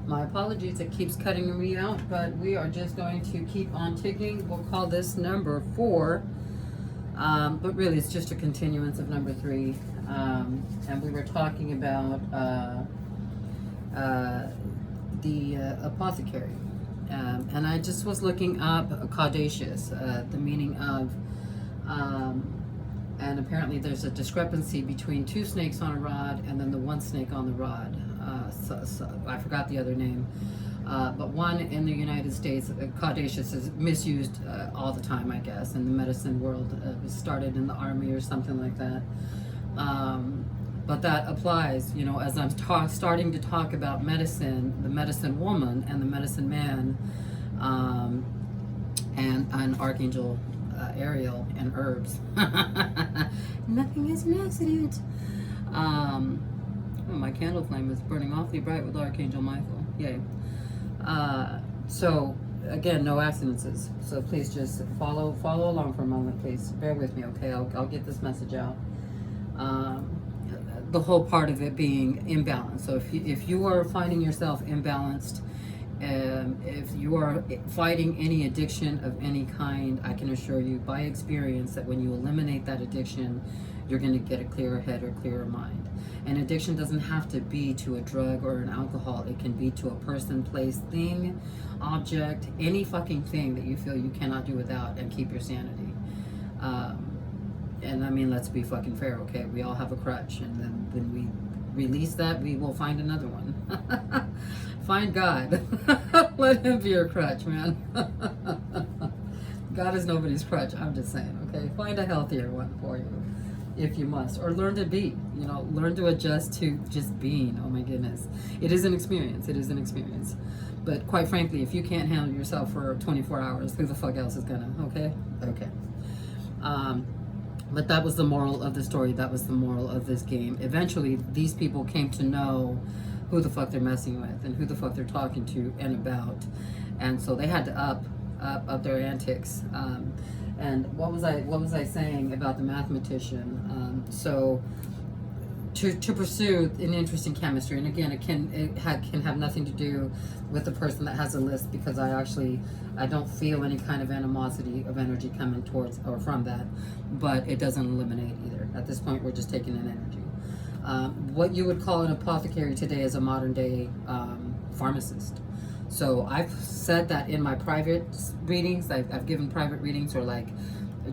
My apologies, it keeps cutting me out, but we are just going to keep on ticking. We'll call this number 4, but really it's just a continuance of number 3. And we were talking about the apothecary. And I just was looking up Caduceus, the meaning of, and apparently there's a discrepancy between 2 snakes on a rod and then the 1 snake on the rod. So I forgot the other name. But one in the United States, Caduceus is misused all the time, I guess, in the medicine world. It was started in the army or something like that. But that applies, you know, as I'm starting to talk about medicine, the medicine woman and the medicine man, and Archangel Ariel and herbs. Nothing is an accident. Oh, my candle flame is burning awfully bright with Archangel Michael. Yay. So again, no accidents. So please just follow along for a moment, please. Bear with me, okay? I'll get this message out. The whole part of it being imbalance. So if you are finding yourself imbalanced, if you are fighting any addiction of any kind, I can assure you by experience that when you eliminate that addiction, you're going to get a clearer head or clearer mind. And addiction doesn't have to be to a drug or an alcohol. It can be to a person, place, thing, object, any fucking thing that you feel you cannot do without and keep your sanity. And I mean, let's be fucking fair, okay? We all have a crutch, and then when we release that, we will find another one. Find God. Let him be your crutch, man. God is nobody's crutch, I'm just saying, okay? Find a healthier one for you, if you must. Or learn to be, you know, learn to adjust to just being. Oh my goodness. It is an experience. It is an experience. But quite frankly, if you can't handle yourself for 24 hours, who the fuck else is gonna, okay? Okay. But that was the moral of the story. That was the moral of this game. Eventually, these people came to know who the fuck they're messing with and who the fuck they're talking to and about. And so they had to up their antics. And what was I saying about the mathematician? So to pursue an interest in chemistry, and again, it can have nothing to do with the person that has a list, because I don't feel any kind of animosity of energy coming towards or from that, but it doesn't eliminate either. At this point, we're just taking in energy. What you would call an apothecary today is a modern day pharmacist. So I've said that in my private readings. I've given private readings, or like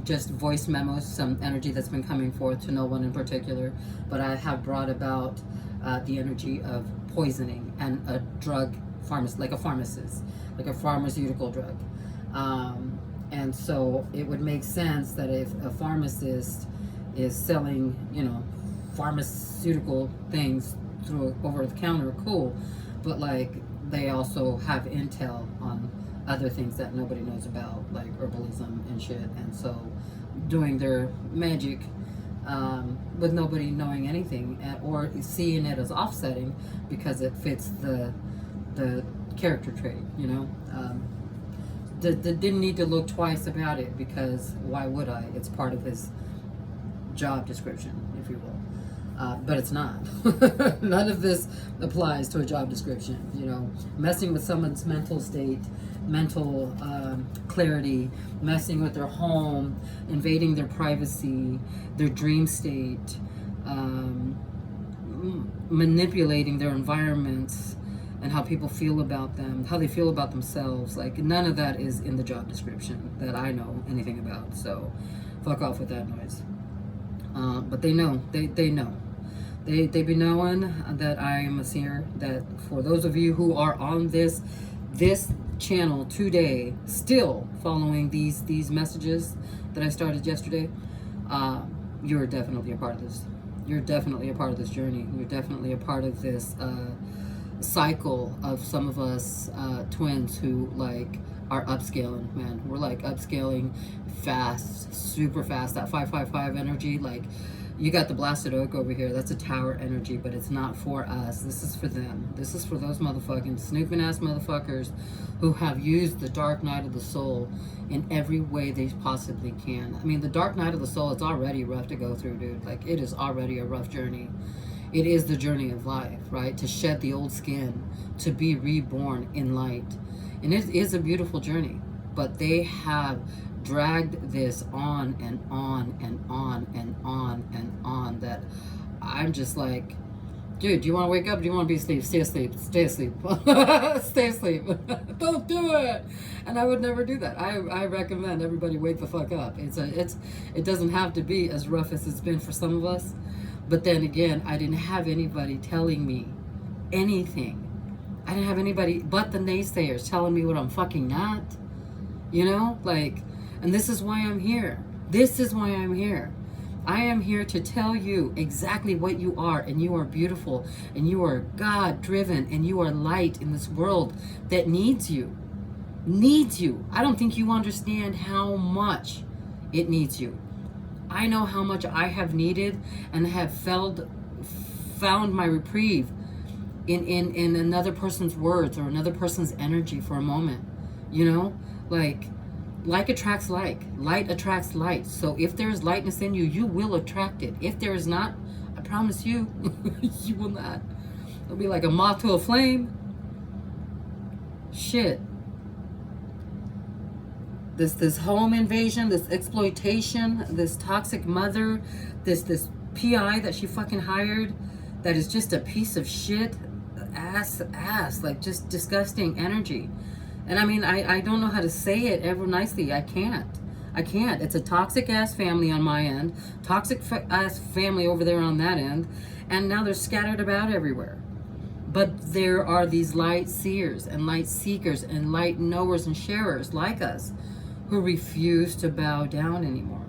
just voice memos, some energy that's been coming forth to no one in particular, but I have brought about the energy of poisoning and a drug like a pharmacist, like a pharmaceutical drug. And so it would make sense that if a pharmacist is selling, you know, pharmaceutical things through over the counter, cool, but like they also have intel on other things that nobody knows about, like herbalism and shit, and so doing their magic with nobody knowing anything, or seeing it as offsetting because it fits the character trait, you know. Didn't need to look twice about it, because why would I? It's part of his job description, if you will. But it's not. None of this applies to a job description, you know. Messing with someone's mental state, mental clarity, messing with their home, invading their privacy, their dream state, manipulating their environments and how people feel about them, how they feel about themselves. Like, none of that is in the job description that I know anything about. So fuck off with that noise. But they know, they know. They be knowing that I am a seer, that for those of you who are on this channel today, still following these messages that I started yesterday, you're definitely a part of this. You're definitely a part of this journey. You're definitely a part of this cycle of some of us twins who like are upscaling, man. We're like upscaling fast, super fast. That 555 energy, like, you got the blasted oak over here. That's a tower energy, but it's not for us. This is for them. This is for those motherfucking snooping ass motherfuckers who have used the dark night of the soul in every way they possibly can. I mean, the dark night of the soul, it's already rough to go through, dude. Like, it is already a rough journey. It is the journey of life, right? To shed the old skin, to be reborn in light. And it is a beautiful journey. But they have dragged this on and on and on and on and on, that I'm just like, dude, do you want to wake up? Or do you want to be asleep? Stay asleep. Stay asleep. Stay asleep. Don't do it. And I would never do that. I recommend everybody wake the fuck up. It doesn't have to be as rough as it's been for some of us. But then again, I didn't have anybody telling me anything. I didn't have anybody but the naysayers telling me what I'm fucking not. You know? Like, and this is why I'm here. This is why I'm here. I am here to tell you exactly what you are, and you are beautiful, and you are God-driven, and you are light in this world that needs you. Needs you. I don't think you understand how much it needs you. I know how much I have needed and have found my reprieve in another person's words or another person's energy for a moment. You know? Like attracts like. Light attracts light. So if there is lightness in you, you will attract it. If there is not, I promise you, you will not. It'll be like a moth to a flame. Shit. This home invasion, this exploitation, this toxic mother, this PI that she fucking hired, that is just a piece of shit, ass, like just disgusting energy. And I mean, I don't know how to say it ever nicely. I can't. It's a toxic ass family on my end, toxic ass family over there on that end, and now they're scattered about everywhere. But there are these light seers and light seekers and light knowers and sharers like us who refuse to bow down anymore.